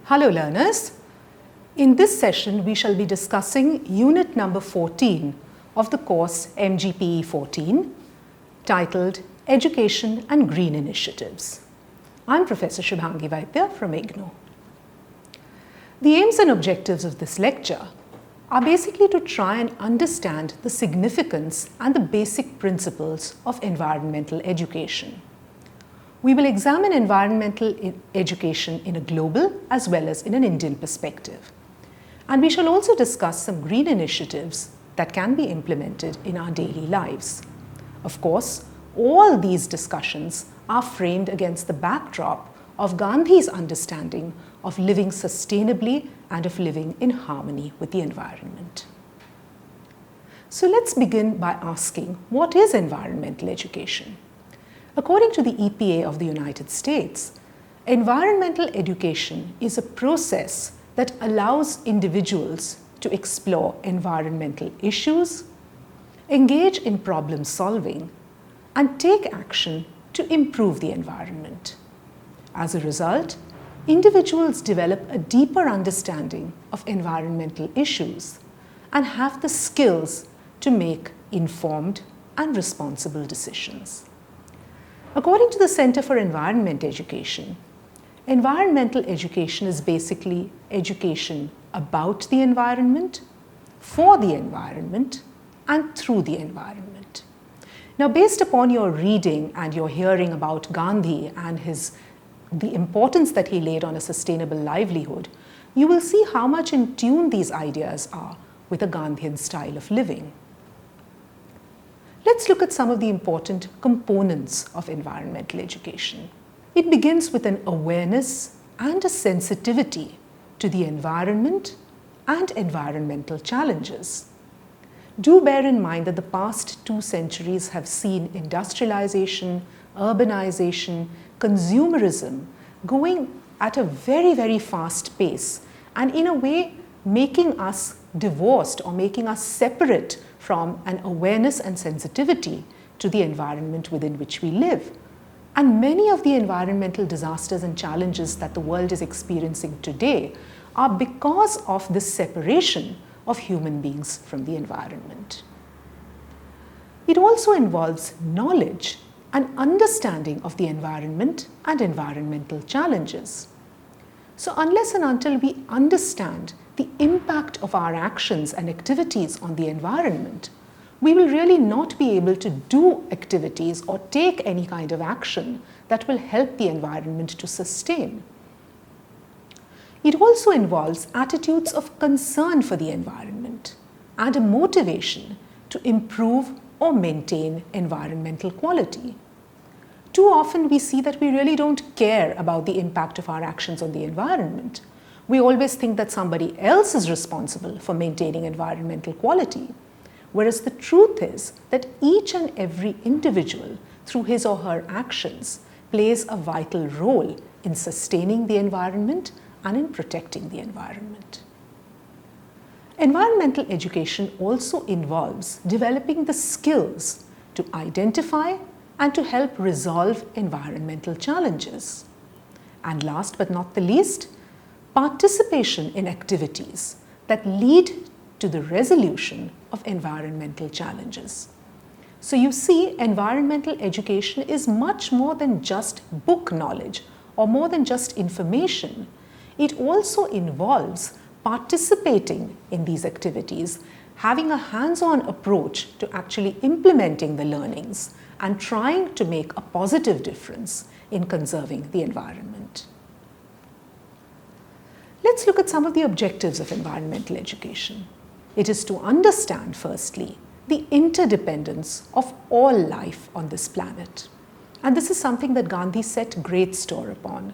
Hello learners. In this session we shall be discussing unit number 14 of the course MGPE 14 titled Education and Green Initiatives. I'm Professor Shubhangi Vaidya from IGNOU. The aims and objectives of this lecture are basically to try and understand the significance and the basic principles of environmental education. We will examine environmental education in a global as well as in an Indian perspective. And we shall also discuss some green initiatives that can be implemented in our daily lives. Of course, all these discussions are framed against the backdrop of Gandhi's understanding of living sustainably and of living in harmony with the environment. So let's begin by asking, what is environmental education? According to the EPA of the United States, environmental education is a process that allows individuals to explore environmental issues, engage in problem solving, and take action to improve the environment. As a result, individuals develop a deeper understanding of environmental issues and have the skills to make informed and responsible decisions. According to the Center for Environment Education, environmental education is basically education about the environment, for the environment, and through the environment. Now, based upon your reading and your hearing about Gandhi and the importance that he laid on a sustainable livelihood, you will see how much in tune these ideas are with a Gandhian style of living. Let's look at some of the important components of environmental education. It begins with an awareness and a sensitivity to the environment and environmental challenges. Do bear in mind that the past 2 centuries have seen industrialization, urbanization, consumerism going at a very, very fast pace, and in a way making us divorced or making us separate from an awareness and sensitivity to the environment within which we live. And many of the environmental disasters and challenges that the world is experiencing today are because of this separation of human beings from the environment. It also involves knowledge and understanding of the environment and environmental challenges. So unless and until we understand the impact of our actions and activities on the environment, we will really not be able to do activities or take any kind of action that will help the environment to sustain. It also involves attitudes of concern for the environment and a motivation to improve or maintain environmental quality. Too often we see that we really don't care about the impact of our actions on the environment. We always think that somebody else is responsible for maintaining environmental quality, whereas the truth is that each and every individual, through his or her actions, plays a vital role in sustaining the environment and in protecting the environment. Environmental education also involves developing the skills to identify and to help resolve environmental challenges. And last but not the least, participation in activities that lead to the resolution of environmental challenges. So you see, environmental education is much more than just book knowledge or more than just information. It also involves participating in these activities, having a hands-on approach to actually implementing the learnings and trying to make a positive difference in conserving the environment. Let's look at some of the objectives of environmental education. It is to understand, firstly, the interdependence of all life on this planet. And this is something that Gandhi set great store upon.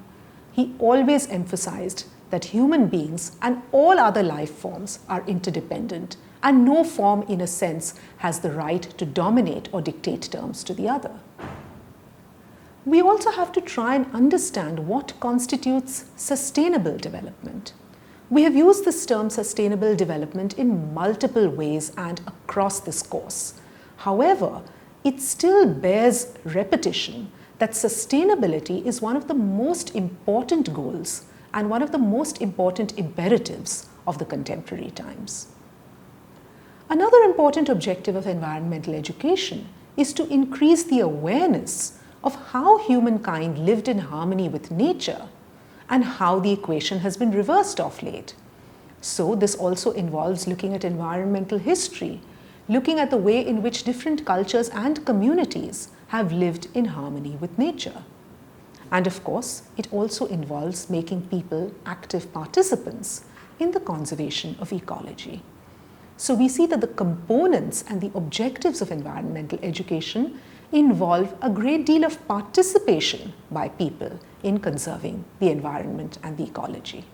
He always emphasized that human beings and all other life forms are interdependent, and no form, in a sense, has the right to dominate or dictate terms to the other. We also have to try and understand what constitutes sustainable development. We have used this term sustainable development in multiple ways and across this course. However, it still bears repetition that sustainability is one of the most important goals and one of the most important imperatives of the contemporary times. Another important objective of environmental education is to increase the awareness of how humankind lived in harmony with nature and how the equation has been reversed of late. So this also involves looking at environmental history, looking at the way in which different cultures and communities have lived in harmony with nature. And of course, it also involves making people active participants in the conservation of ecology. So we see that the components and the objectives of environmental education involve a great deal of participation by people in conserving the environment and the ecology.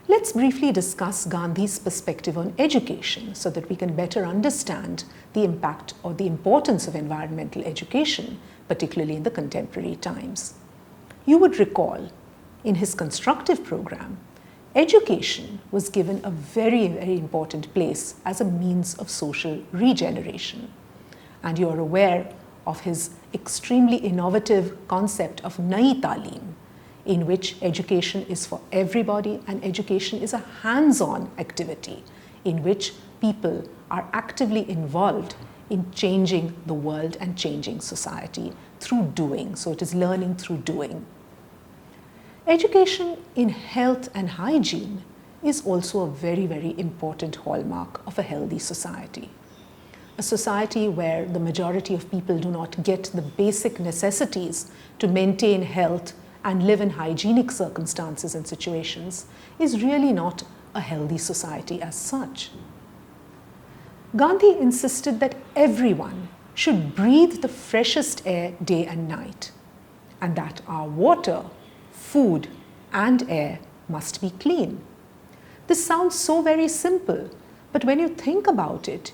Let's briefly discuss Gandhi's perspective on education so that we can better understand the impact or the importance of environmental education, particularly in the contemporary times. You would recall, in his constructive program, education was given a very, very important place as a means of social regeneration. And you are aware of his extremely innovative concept of Nai Taaleem, in which education is for everybody and education is a hands-on activity in which people are actively involved in changing the world and changing society through doing. So it is learning through doing. Education in health and hygiene is also a very, very important hallmark of a healthy society. A society where the majority of people do not get the basic necessities to maintain health and live in hygienic circumstances and situations is really not a healthy society as such. Gandhi insisted that everyone should breathe the freshest air day and night, and that our water, food, and air must be clean. This sounds so very simple, but when you think about it,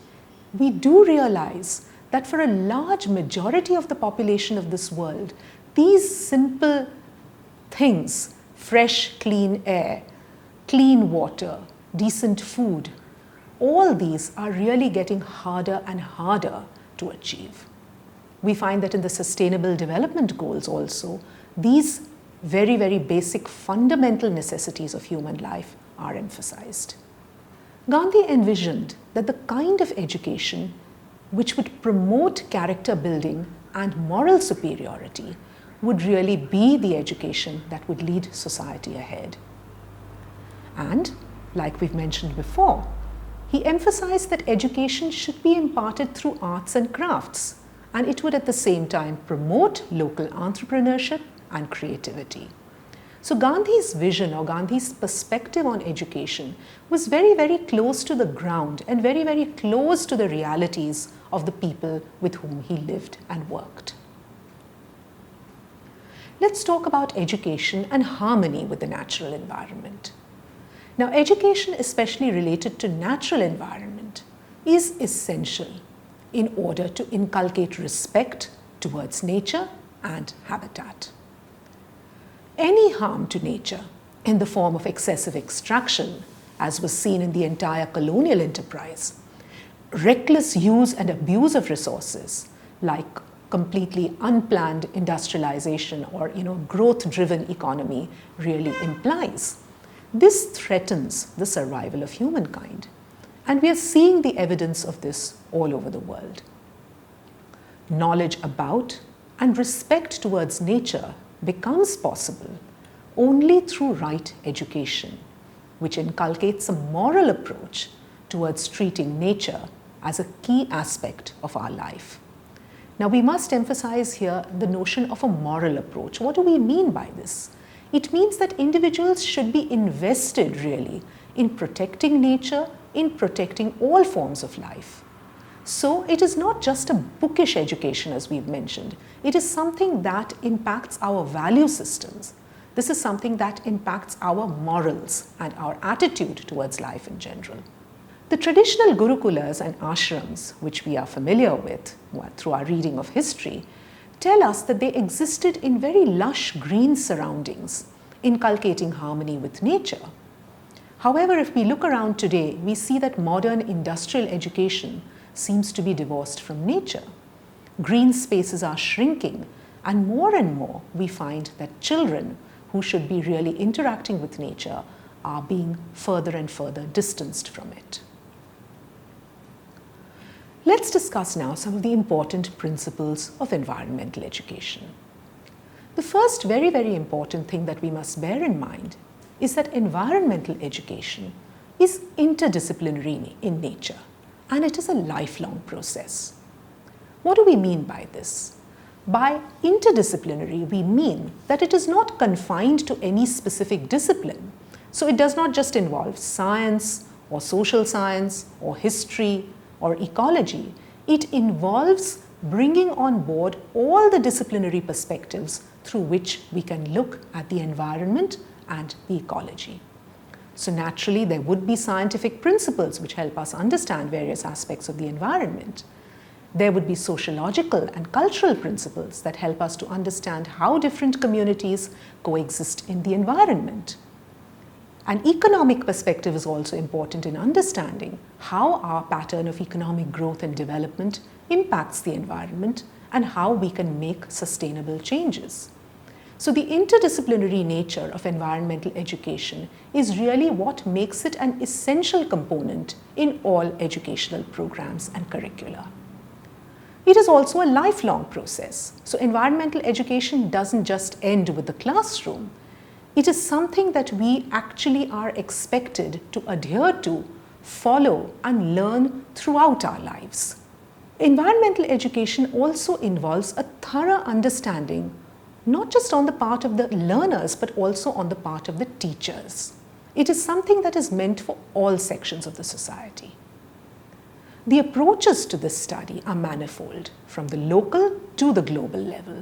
we do realize that for a large majority of the population of this world, these simple things, fresh, clean air, clean water, decent food, all these are really getting harder and harder to achieve. We find that in the Sustainable Development Goals also, these very, very basic fundamental necessities of human life are emphasized. Gandhi envisioned that the kind of education which would promote character building and moral superiority would really be the education that would lead society ahead. And, like we've mentioned before, he emphasized that education should be imparted through arts and crafts, and it would at the same time promote local entrepreneurship and creativity. So Gandhi's vision or Gandhi's perspective on education was very, very close to the ground and very, very close to the realities of the people with whom he lived and worked. Let's talk about education and harmony with the natural environment. Now, education, especially related to natural environment, is essential in order to inculcate respect towards nature and habitat. Any harm to nature in the form of excessive extraction, as was seen in the entire colonial enterprise, reckless use and abuse of resources like completely unplanned industrialization or growth-driven economy really implies. This threatens the survival of humankind, and we are seeing the evidence of this all over the world. Knowledge about and respect towards nature becomes possible only through right education, which inculcates a moral approach towards treating nature as a key aspect of our life. Now, we must emphasize here the notion of a moral approach. What do we mean by this? It means that individuals should be invested really in protecting nature, in protecting all forms of life. So it is not just a bookish education, as we've mentioned. It is something that impacts our value systems. This is something that impacts our morals and our attitude towards life in general. The traditional gurukulas and ashrams, which we are familiar with through our reading of history, tell us that they existed in very lush green surroundings, inculcating harmony with nature. However, if we look around today, we see that modern industrial education seems to be divorced from nature. Green spaces are shrinking, and more we find that children who should be really interacting with nature are being further and further distanced from it. Let's discuss now some of the important principles of environmental education. The first very, very important thing that we must bear in mind is that environmental education is interdisciplinary in nature, and it is a lifelong process. What do we mean by this? By interdisciplinary, we mean that it is not confined to any specific discipline. So it does not just involve science or social science or history or ecology. It involves bringing on board all the disciplinary perspectives through which we can look at the environment and the ecology. So naturally, there would be scientific principles which help us understand various aspects of the environment. There would be sociological and cultural principles that help us to understand how different communities coexist in the environment. An economic perspective is also important in understanding how our pattern of economic growth and development impacts the environment and how we can make sustainable changes. So the interdisciplinary nature of environmental education is really what makes it an essential component in all educational programs and curricula. It is also a lifelong process. So environmental education doesn't just end with the classroom. It is something that we actually are expected to adhere to, follow, and learn throughout our lives. Environmental education also involves a thorough understanding, not just on the part of the learners, but also on the part of the teachers. It is something that is meant for all sections of the society. The approaches to this study are manifold, from the local to the global level.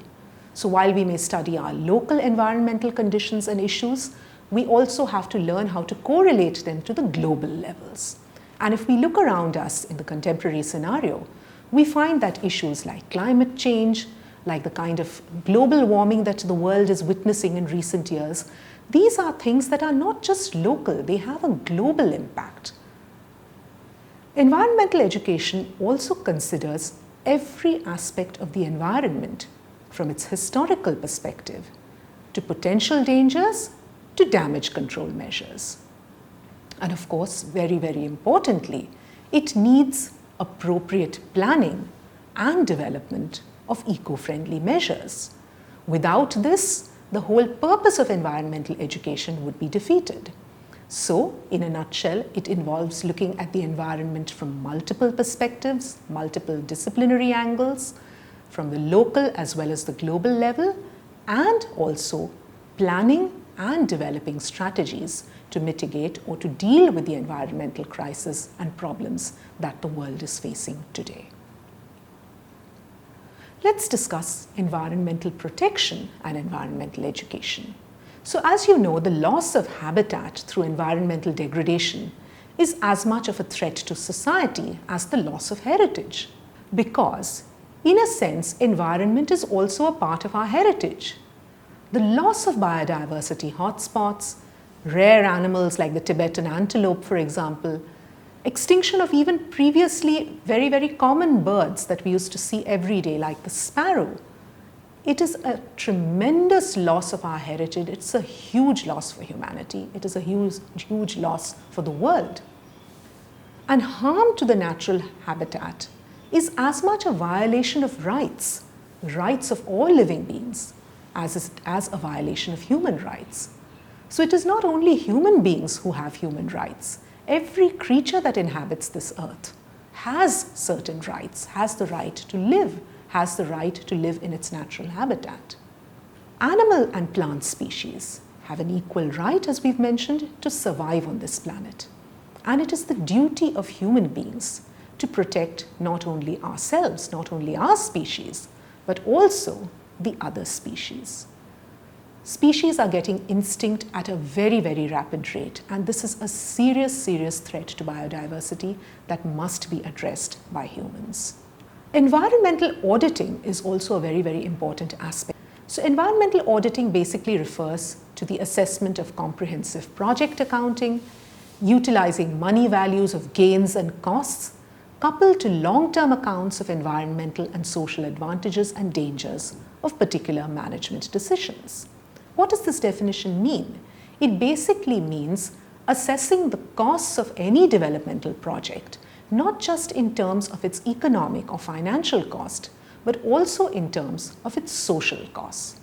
So while we may study our local environmental conditions and issues, we also have to learn how to correlate them to the global levels. And if we look around us in the contemporary scenario, we find that issues like climate change, like the kind of global warming that the world is witnessing in recent years, these are things that are not just local, they have a global impact. Environmental education also considers every aspect of the environment, from its historical perspective to potential dangers to damage control measures. And of course, very, very importantly, it needs appropriate planning and development of eco-friendly measures. Without this, the whole purpose of environmental education would be defeated. So, in a nutshell, it involves looking at the environment from multiple perspectives, multiple disciplinary angles, from the local as well as the global level, and also planning and developing strategies to mitigate or to deal with the environmental crisis and problems that the world is facing today. Let's discuss environmental protection and environmental education. So as you know, the loss of habitat through environmental degradation is as much of a threat to society as the loss of heritage, because in a sense, environment is also a part of our heritage. The loss of biodiversity hotspots, rare animals like the Tibetan antelope, for example, extinction of even previously very, very common birds that we used to see every day, like the sparrow. It is a tremendous loss of our heritage. It's a huge loss for humanity. It is a huge, huge loss for the world. And harm to the natural habitat is as much a violation of rights, the rights of all living beings, as a violation of human rights. So it is not only human beings who have human rights. Every creature that inhabits this earth has certain rights, has the right to live, has the right to live in its natural habitat. Animal and plant species have an equal right, as we've mentioned, to survive on this planet. And it is the duty of human beings to protect not only ourselves, not only our species, but also the other species. Species are getting extinct at a very, very rapid rate, and this is a serious, serious threat to biodiversity that must be addressed by humans. Environmental auditing is also a very, very important aspect. So environmental auditing basically refers to the assessment of comprehensive project accounting, utilizing money values of gains and costs, coupled to long-term accounts of environmental and social advantages and dangers of particular management decisions. What does this definition mean? It basically means assessing the costs of any developmental project, not just in terms of its economic or financial cost, but also in terms of its social costs.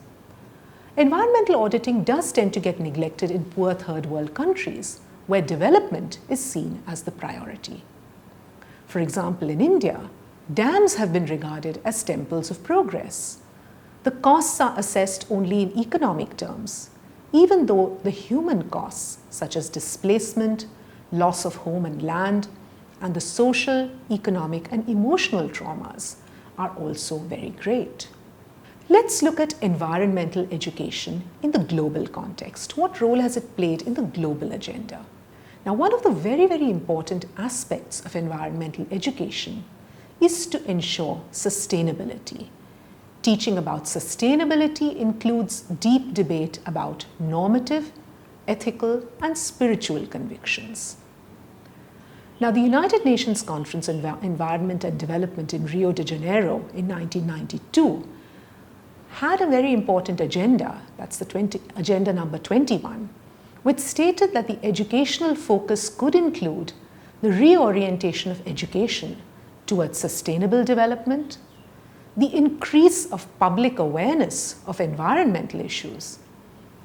Environmental auditing does tend to get neglected in poor third world countries, where development is seen as the priority. For example, in India, dams have been regarded as temples of progress. The costs are assessed only in economic terms, even though the human costs, such as displacement, loss of home and land, and the social, economic, and emotional traumas are also very great. Let's look at environmental education in the global context. What role has it played in the global agenda? Now, one of the very, very important aspects of environmental education is to ensure sustainability. Teaching about sustainability includes deep debate about normative, ethical, and spiritual convictions. Now, the United Nations Conference on Environment and Development in Rio de Janeiro in 1992 had a very important agenda, that's the agenda number 21, which stated that the educational focus could include the reorientation of education towards sustainable development, the increase of public awareness of environmental issues,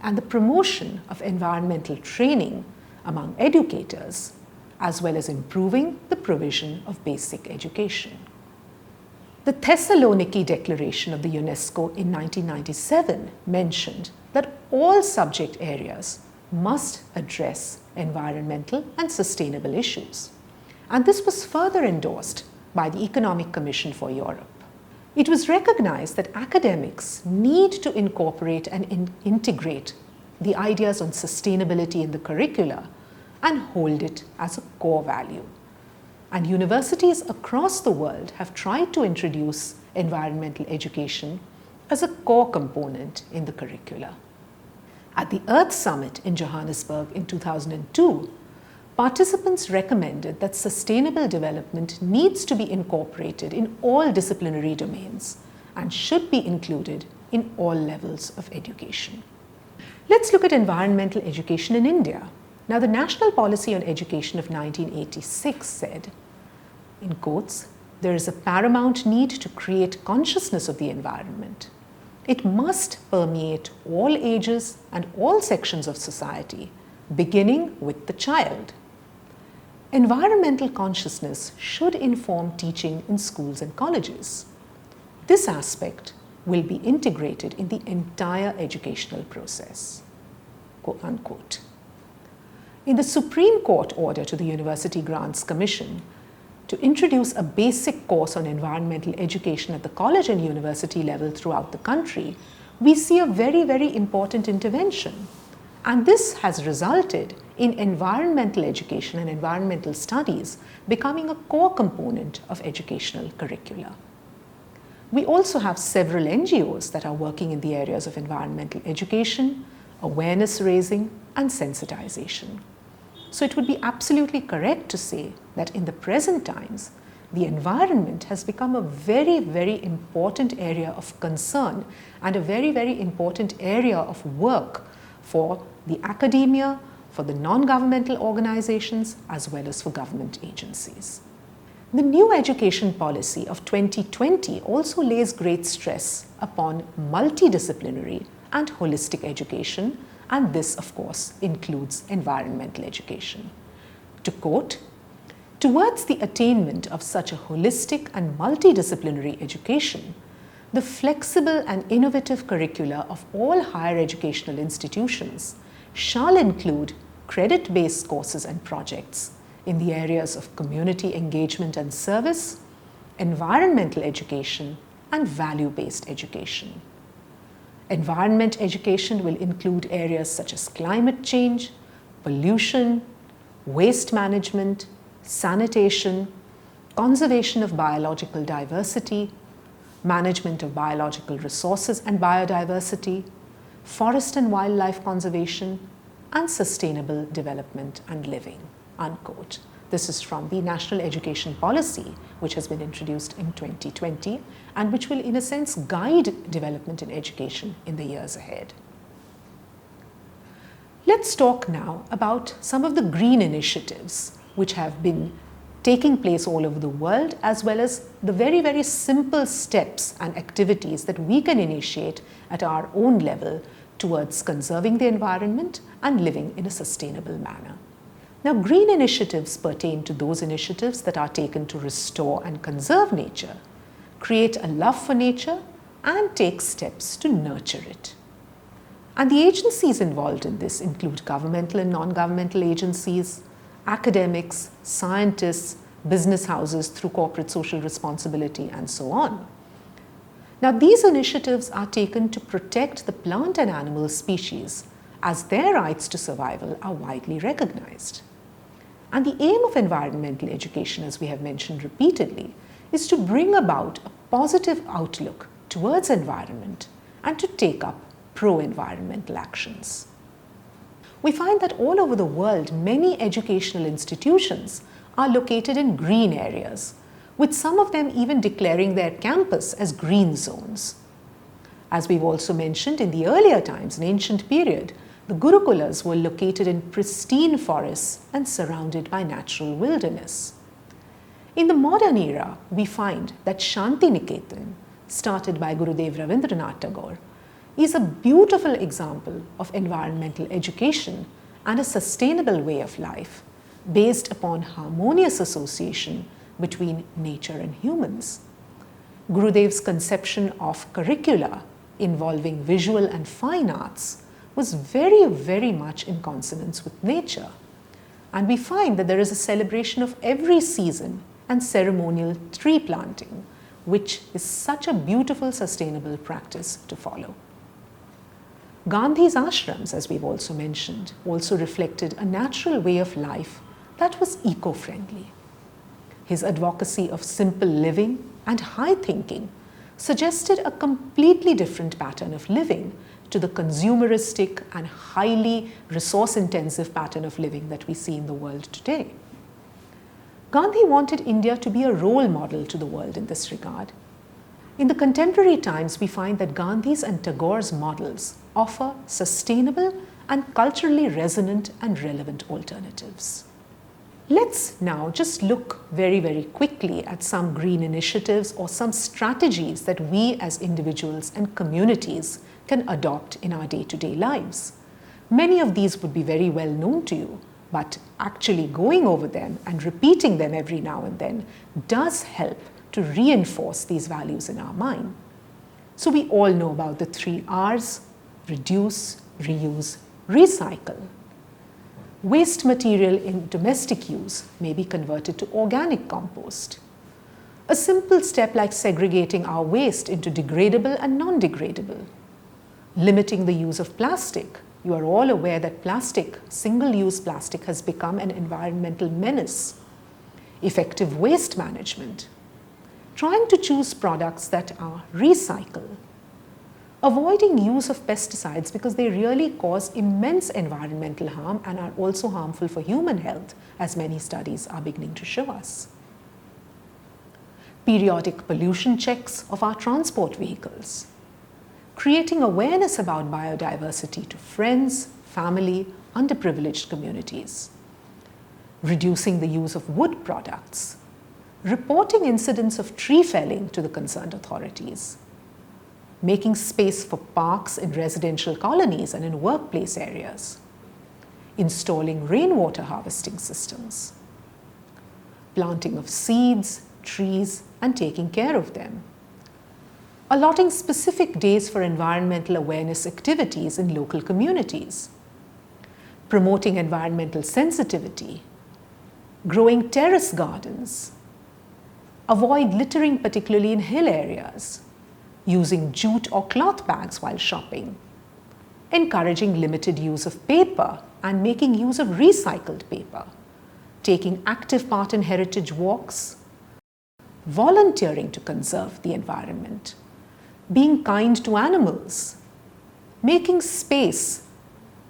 and the promotion of environmental training among educators, as well as improving the provision of basic education. The Thessaloniki Declaration of the UNESCO in 1997 mentioned that all subject areas must address environmental and sustainable issues. And this was further endorsed by the Economic Commission for Europe. It was recognized that academics need to incorporate and integrate the ideas on sustainability in the curricula and hold it as a core value. And universities across the world have tried to introduce environmental education as a core component in the curricula. At the Earth Summit in Johannesburg in 2002, participants recommended that sustainable development needs to be incorporated in all disciplinary domains and should be included in all levels of education. Let's look at environmental education in India. Now, the National Policy on Education of 1986 said, in quotes, "There is a paramount need to create consciousness of the environment. It must permeate all ages and all sections of society, beginning with the child. Environmental consciousness should inform teaching in schools and colleges. This aspect will be integrated in the entire educational process." Quote unquote. In the Supreme Court order to the University Grants Commission to introduce a basic course on environmental education at the college and university level throughout the country, we see a very, very important intervention. And this has resulted in environmental education and environmental studies becoming a core component of educational curricula. We also have several NGOs that are working in the areas of environmental education, awareness raising, and sensitization. So it would be absolutely correct to say that in the present times, the environment has become a very, very important area of concern and a very, very important area of work for the academia, for the non-governmental organizations, as well as for government agencies. The new education policy of 2020 also lays great stress upon multidisciplinary and holistic education, and this, of course, includes environmental education. To quote, "Towards the attainment of such a holistic and multidisciplinary education, the flexible and innovative curricula of all higher educational institutions shall include credit-based courses and projects in the areas of community engagement and service, environmental education, and value-based education. Environment education will include areas such as climate change, pollution, waste management, sanitation, conservation of biological diversity, management of biological resources and biodiversity, forest and wildlife conservation, and sustainable development and living." Unquote. This is from the National Education Policy, which has been introduced in 2020 and which will, in a sense, guide development in education in the years ahead. Let's talk now about some of the green initiatives which have been taking place all over the world, as well as the very, very simple steps and activities that we can initiate at our own level towards conserving the environment and living in a sustainable manner. Now, green initiatives pertain to those initiatives that are taken to restore and conserve nature, create a love for nature, and take steps to nurture it. And the agencies involved in this include governmental and non-governmental agencies, academics, scientists, business houses through corporate social responsibility, and so on. Now, these initiatives are taken to protect the plant and animal species, as their rights to survival are widely recognized. And the aim of environmental education, as we have mentioned repeatedly, is to bring about a positive outlook towards environment and to take up pro-environmental actions. We find that all over the world, many educational institutions are located in green areas, with some of them even declaring their campus as green zones. As we've also mentioned, in the earlier times, in ancient period, the Gurukulas were located in pristine forests and surrounded by natural wilderness. In the modern era, we find that Shantiniketan, started by Gurudev Rabindranath Tagore, is a beautiful example of environmental education and a sustainable way of life based upon harmonious association between nature and humans. Gurudev's conception of curricula involving visual and fine arts was very, very much in consonance with nature. And we find that there is a celebration of every season and ceremonial tree planting, which is such a beautiful, sustainable practice to follow. Gandhi's ashrams, as we've also mentioned, also reflected a natural way of life that was eco-friendly. His advocacy of simple living and high thinking suggested a completely different pattern of living to the consumeristic and highly resource-intensive pattern of living that we see in the world today. Gandhi wanted India to be a role model to the world in this regard. In the contemporary times, we find that Gandhi's and Tagore's models offer sustainable and culturally resonant and relevant alternatives. Let's now just look very, very quickly at some green initiatives or some strategies that we as individuals and communities can adopt in our day-to-day lives. Many of these would be very well known to you, but actually going over them and repeating them every now and then does help to reinforce these values in our mind. So we all know about the 3 R's: reduce, reuse, recycle. Waste material in domestic use may be converted to organic compost. A simple step like segregating our waste into degradable and non-degradable. Limiting the use of plastic. You are all aware that plastic, single-use plastic, has become an environmental menace. Effective waste management. Trying to choose products that are recycled. Avoiding use of pesticides because they really cause immense environmental harm and are also harmful for human health, as many studies are beginning to show us. Periodic pollution checks of our transport vehicles. Creating awareness about biodiversity to friends, family, underprivileged communities. Reducing the use of wood products. Reporting incidents of tree felling to the concerned authorities. Making space for parks in residential colonies and in workplace areas. Installing rainwater harvesting systems. Planting of seeds, trees, and taking care of them. Allotting specific days for environmental awareness activities in local communities. Promoting environmental sensitivity. Growing terrace gardens. Avoid littering, particularly in hill areas. Using jute or cloth bags while shopping. Encouraging limited use of paper and making use of recycled paper. Taking active part in heritage walks. Volunteering to conserve the environment. Being kind to animals. Making space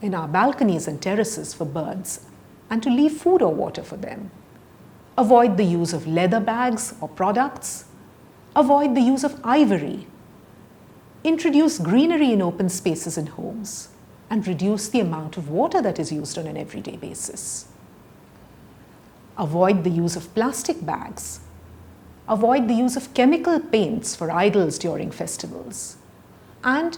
in our balconies and terraces for birds and to leave food or water for them. Avoid the use of leather bags or products. Avoid the use of ivory. Introduce greenery in open spaces in homes. and reduce the amount of water that is used on an everyday basis. Avoid the use of plastic bags. Avoid the use of chemical paints for idols during festivals. And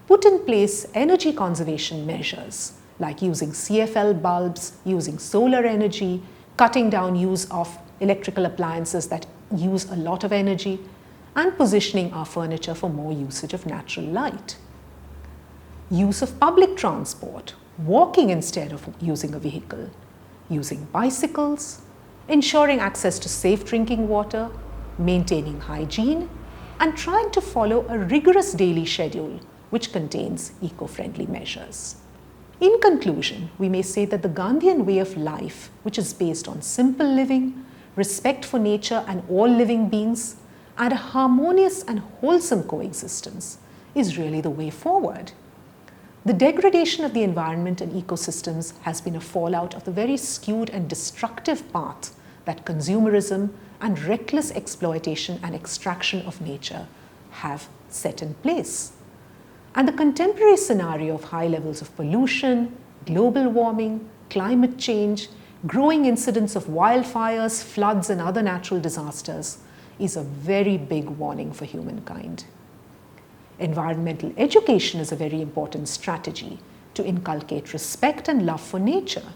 put in place energy conservation measures like using CFL bulbs, using solar energy, cutting down use of electrical appliances that use a lot of energy, and positioning our furniture for more usage of natural light. Use of public transport, walking instead of using a vehicle, using bicycles, ensuring access to safe drinking water, maintaining hygiene, and trying to follow a rigorous daily schedule which contains eco-friendly measures. In conclusion, we may say that the Gandhian way of life, which is based on simple living, respect for nature and all living beings, and a harmonious and wholesome coexistence, is really the way forward. The degradation of the environment and ecosystems has been a fallout of the very skewed and destructive path that consumerism and reckless exploitation and extraction of nature have set in place. And the contemporary scenario of high levels of pollution, global warming, climate change, growing incidence of wildfires, floods, and other natural disasters is a very big warning for humankind. Environmental education is a very important strategy to inculcate respect and love for nature.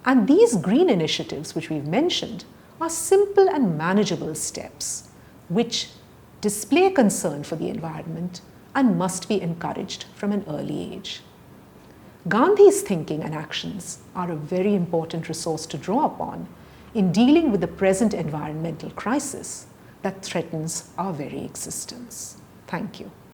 And these green initiatives, which we've mentioned, are simple and manageable steps which display concern for the environment and must be encouraged from an early age. Gandhi's thinking and actions are a very important resource to draw upon in dealing with the present environmental crisis that threatens our very existence. Thank you.